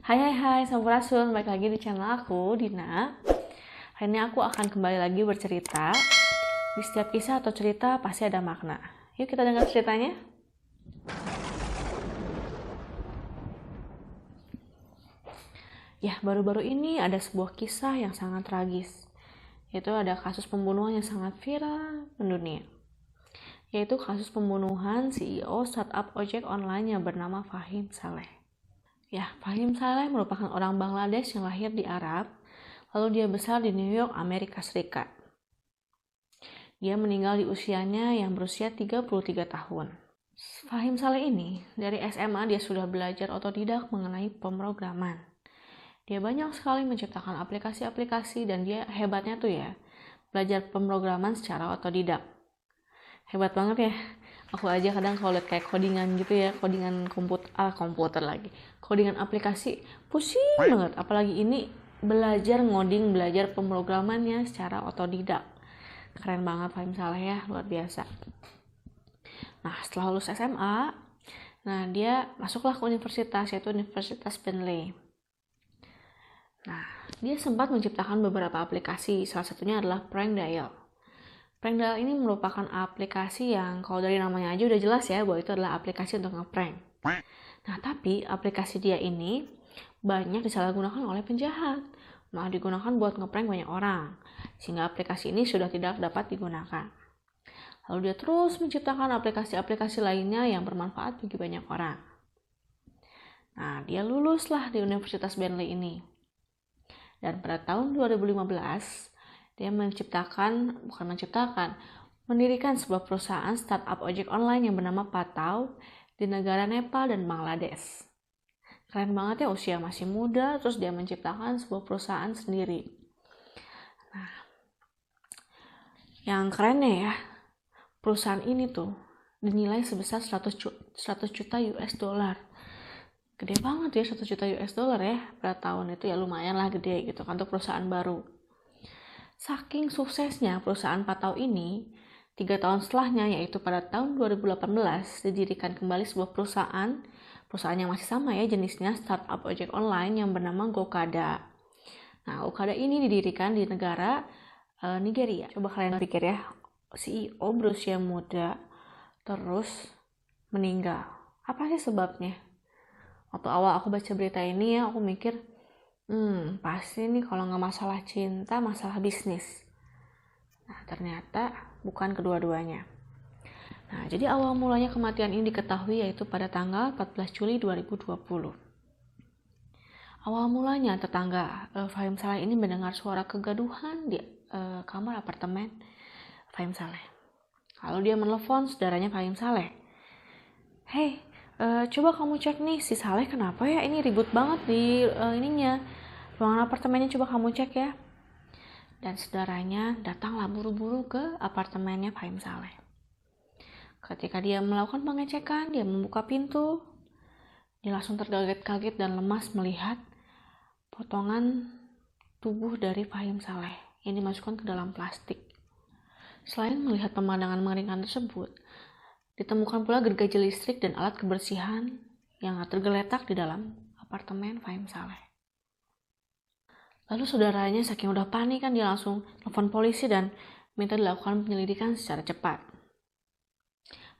Hai, Sampurasun, balik lagi di channel aku, Dina. Hari ini aku akan kembali lagi bercerita. Di setiap kisah atau cerita pasti ada makna. Yuk kita dengar ceritanya. Ya, baru-baru ini ada sebuah kisah yang sangat tragis. Yaitu ada kasus pembunuhan yang sangat viral mendunia. Yaitu kasus pembunuhan CEO startup ojek online yang bernama Fahim Saleh. Ya, Fahim Saleh merupakan orang Bangladesh yang lahir di Arab, lalu dia besar di New York, Amerika Serikat. Dia meninggal di usianya yang berusia 33 tahun. Fahim Saleh ini, dari SMA dia sudah belajar otodidak mengenai pemrograman. Dia banyak sekali menciptakan aplikasi-aplikasi dan dia hebatnya tuh ya, belajar pemrograman secara otodidak. Hebat banget ya. Aku aja kadang kalau lihat kayak codingan gitu ya, codingan komputer lagi. Codingan aplikasi pusing banget, apalagi ini belajar ngoding, belajar pemrogramannya secara otodidak. Keren banget Fahim Saleh ya, luar biasa. Nah, setelah lulus SMA, dia masuklah ke universitas, yaitu Universitas Bentley. Nah, dia sempat menciptakan beberapa aplikasi, salah satunya adalah Prank Dial. Prank Dial ini merupakan aplikasi yang kalau dari namanya aja udah jelas ya bahwa itu adalah aplikasi untuk nge-prank. Nah, tapi aplikasi dia ini banyak disalahgunakan oleh penjahat. Malah digunakan buat nge-prank banyak orang. Sehingga aplikasi ini sudah tidak dapat digunakan. Lalu dia terus menciptakan aplikasi-aplikasi lainnya yang bermanfaat bagi banyak orang. Nah, dia luluslah di Universitas Bentley ini. Dan pada tahun 2015, dia mendirikan sebuah perusahaan startup ojek online yang bernama Patau di negara Nepal dan Bangladesh. Keren banget ya, usia masih muda, terus dia menciptakan sebuah perusahaan sendiri. Nah, yang kerennya ya, perusahaan ini tuh dinilai sebesar 100 juta US dollar. Gede banget ya 100 juta US dollar ya, pada tahun itu ya lumayan lah gede gitu kan untuk perusahaan baru. Saking suksesnya perusahaan Patau ini, 3 tahun setelahnya yaitu pada tahun 2018 didirikan kembali sebuah perusahaan yang masih sama ya jenisnya, startup ojek online yang bernama Gokada. Nah, Gokada ini didirikan di negara Nigeria. Coba kalian pikir ya, CEO berusia muda terus meninggal. Apa sih sebabnya? Waktu awal aku baca berita ini ya, aku mikir pasti nih kalau nggak masalah cinta, masalah bisnis. Nah, ternyata bukan kedua-duanya. Nah, jadi awal mulanya kematian ini diketahui yaitu pada tanggal 14 Juli 2020. Awal mulanya tetangga Fahim Saleh ini mendengar suara kegaduhan di kamar apartemen Fahim Saleh. Lalu dia menelpon saudaranya Fahim Saleh. Hey, coba kamu cek nih si Saleh kenapa ya ini ribut banget di ruangan apartemennya, coba kamu cek ya. Dan saudaranya datanglah buru-buru ke apartemennya Fahim Saleh. Ketika dia melakukan pengecekan, dia membuka pintu. Dia langsung terkaget-kaget dan lemas melihat potongan tubuh dari Fahim Saleh yang dimasukkan ke dalam plastik. Selain melihat pemandangan mengerikan tersebut, ditemukan pula gergaji listrik dan alat kebersihan yang tergeletak di dalam apartemen Fahim Saleh. Lalu saudaranya saking udah panik kan dia langsung telepon polisi dan minta dilakukan penyelidikan secara cepat.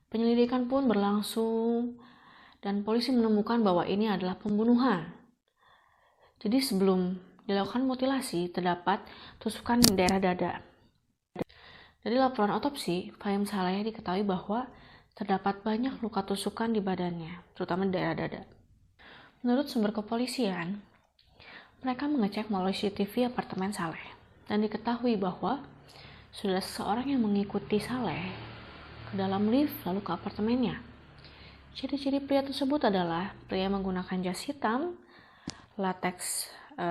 Penyelidikan pun berlangsung dan polisi menemukan bahwa ini adalah pembunuhan. Jadi sebelum dilakukan mutilasi terdapat tusukan di daerah dada. Dari laporan otopsi, Fahim Saleh diketahui bahwa terdapat banyak luka tusukan di badannya, terutama di daerah dada. Menurut sumber kepolisian, mereka mengecek melalui CCTV apartemen Saleh dan diketahui bahwa sudah seseorang yang mengikuti Saleh ke dalam lift lalu ke apartemennya. Ciri-ciri pria tersebut adalah pria menggunakan jas hitam,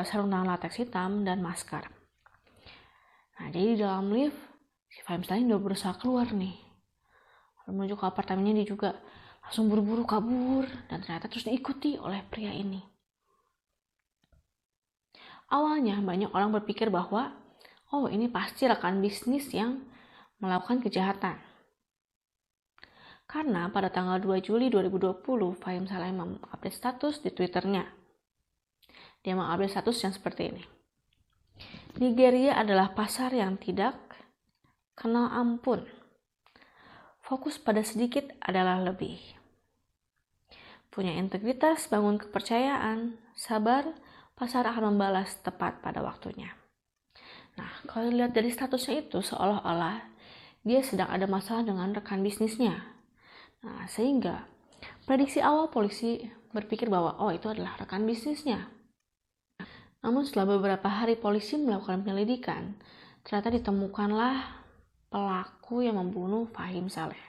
sarung tangan lateks hitam, dan masker. Nah, jadi di dalam lift, si Fahim Saleh udah berusaha keluar nih. Lalu menuju ke apartemennya, dia juga langsung buru-buru kabur dan ternyata terus diikuti oleh pria ini. Awalnya banyak orang berpikir bahwa ini pasti rekan bisnis yang melakukan kejahatan. Karena pada tanggal 2 Juli 2020, Fahim Saleh mengupdate status di Twitternya. Dia mengambil status yang seperti ini. Nigeria adalah pasar yang tidak kenal ampun. Fokus pada sedikit adalah lebih. Punya integritas, bangun kepercayaan, sabar, pasar akan membalas tepat pada waktunya. Nah, kalau dilihat dari statusnya itu seolah-olah dia sedang ada masalah dengan rekan bisnisnya. Nah, sehingga prediksi awal polisi berpikir bahwa itu adalah rekan bisnisnya. Namun setelah beberapa hari polisi melakukan penyelidikan, ternyata ditemukanlah pelaku yang membunuh Fahim Saleh.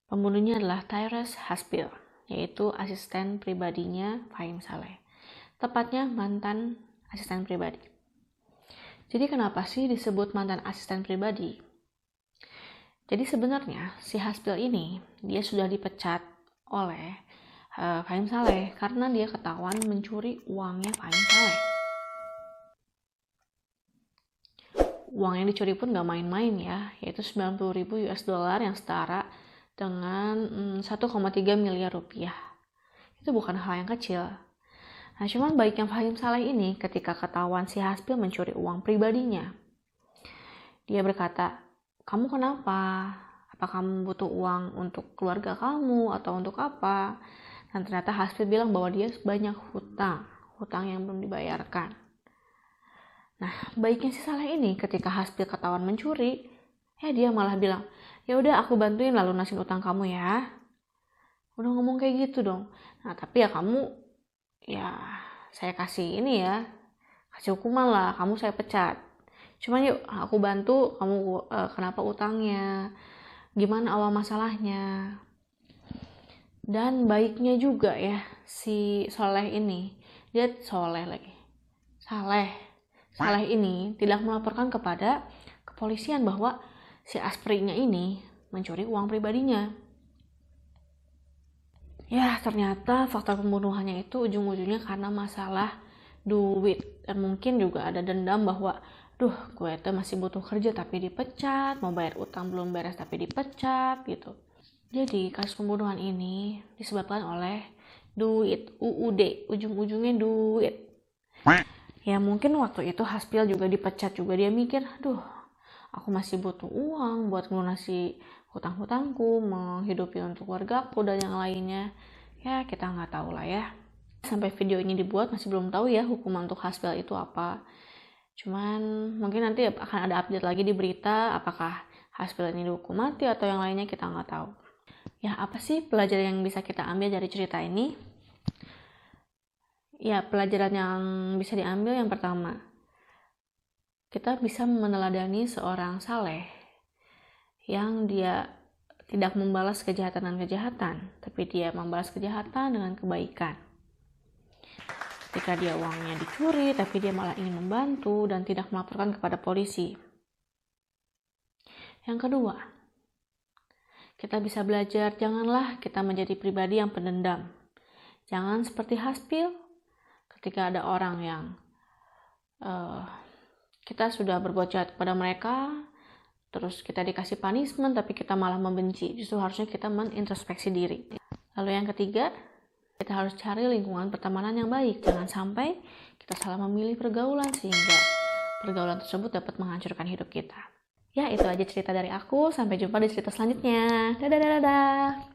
Pembunuhnya adalah Tyrese Haspil, yaitu asisten pribadinya Fahim Saleh. Tepatnya mantan asisten pribadi. Jadi kenapa sih disebut mantan asisten pribadi? Jadi sebenarnya si Haspil ini dia sudah dipecat oleh Fahim Saleh karena dia ketahuan mencuri uangnya Fahim Saleh. Uang yang dicuri pun gak main-main ya, yaitu 90.000 US dollar yang setara dengan 1,3 miliar rupiah. Itu bukan hal yang kecil. Nah, cuman baiknya Fahim Saleh ini ketika ketahuan si Haspil mencuri uang pribadinya. Dia berkata, "Kamu kenapa? Apa kamu butuh uang untuk keluarga kamu atau untuk apa?" Dan ternyata Haspil bilang bahwa dia banyak hutang yang belum dibayarkan. Nah, baiknya si Saleh ini ketika Haspil ketahuan mencuri, dia malah bilang, "Ya udah aku bantuin lah lunasin utang kamu ya." Udah ngomong kayak gitu dong. Nah, tapi ya kamu, saya kasih ini ya, kasih hukuman lah, kamu saya pecat. Cuman yuk aku bantu kamu, kenapa utangnya, gimana awal masalahnya. Dan baiknya juga ya si Saleh ini, dia Saleh ini tidak melaporkan kepada kepolisian bahwa si Asprinya ini mencuri uang pribadinya. Ya, ternyata faktor pembunuhannya itu ujung-ujungnya karena masalah duit. Dan mungkin juga ada dendam bahwa, gue tuh masih butuh kerja tapi dipecat, mau bayar utang belum beres tapi dipecat gitu. Jadi kasus pembunuhan ini disebabkan oleh duit, UUD, ujung-ujungnya duit. Ya mungkin waktu itu Haspil juga dipecat juga, dia mikir, aku masih butuh uang buat melunasi hutang-hutangku, menghidupi untuk keluargaku dan yang lainnya. Ya kita nggak tahu lah ya. Sampai video ini dibuat masih belum tahu ya hukuman untuk Haspil itu apa. Cuman mungkin nanti akan ada update lagi di berita apakah Haspil ini dihukum mati atau yang lainnya, kita nggak tahu. Ya apa sih pelajaran yang bisa kita ambil dari cerita ini? Ya, pelajaran yang bisa diambil yang pertama, kita bisa meneladani seorang Saleh yang dia tidak membalas kejahatan dengan kejahatan, tapi dia membalas kejahatan dengan kebaikan. Ketika dia uangnya dicuri, tapi dia malah ingin membantu dan tidak melaporkan kepada polisi. Yang kedua, kita bisa belajar janganlah kita menjadi pribadi yang pendendam. Jangan seperti Haspil, ketika ada orang yang kita sudah berbuat jahat kepada mereka, terus kita dikasih punishment tapi kita malah membenci. Justru harusnya kita menintrospeksi diri. Lalu yang ketiga, kita harus cari lingkungan pertemanan yang baik. Jangan sampai kita salah memilih pergaulan sehingga pergaulan tersebut dapat menghancurkan hidup kita. Ya, itu aja cerita dari aku. Sampai jumpa di cerita selanjutnya. Dadah.